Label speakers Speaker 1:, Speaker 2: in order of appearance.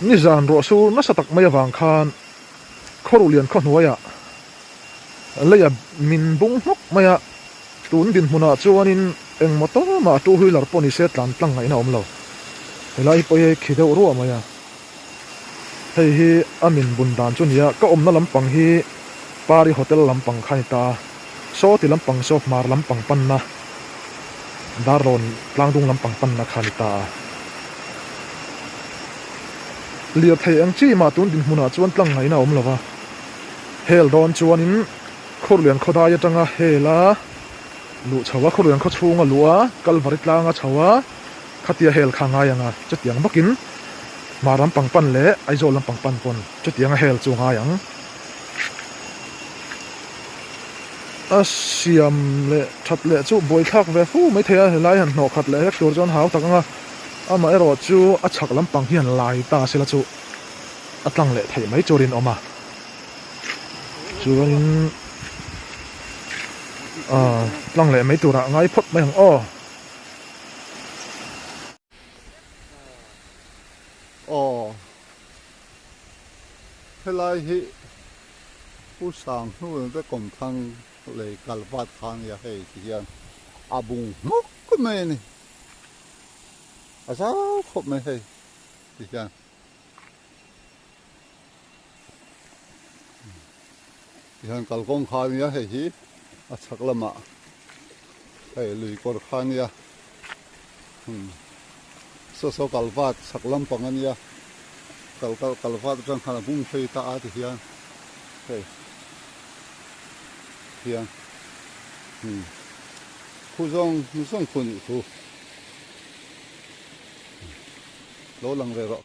Speaker 1: ni zan ro su na satak mai awang khan khoru lian kho hnuaia leia min bung hnok maya tun din hmuna chuanin eng motor ma two wheeler poni se tlan tlang ngai na om lo helai poi khideu ro maya hei hi amin bun dan chu nia ka om na lampang hi pari hotel lampang khai ta so ti lampang so mar lampang pan na daron tlangdung lampang pan na khani ta lia thei ang chi ma tun din hmuna chuan tlang ngai na om lova hel don chuanin khorlian khoda ya tanga hela lu chawa khorlian kho chunga lua kalvarit langa chawa khatia hel khanga yanga chutiang bakin maram pangpan le aizo lam pangpan pon chutiang hel chunga yang asiam le that le chu boi thak ve fu mai thea helai han no khat le hek tur jon haw takanga ama ero chu a chak lampang hian lai ta sela chu atlang le thei mai chorin oma chuan tlang le mai tura ngai phot mai hang o
Speaker 2: helai hi pu sang nu ve kom thang le kalvat khang ya hei hian abung mok ko me ni asa khop me hei hian hian kalkong khan ya hei hi a chak lama hei lui kor khan ya so kalvat saklam pangan ya kalvat jang khana bung phei ta a ti hian hei hian khu zong khu ni khu lo lang ve ro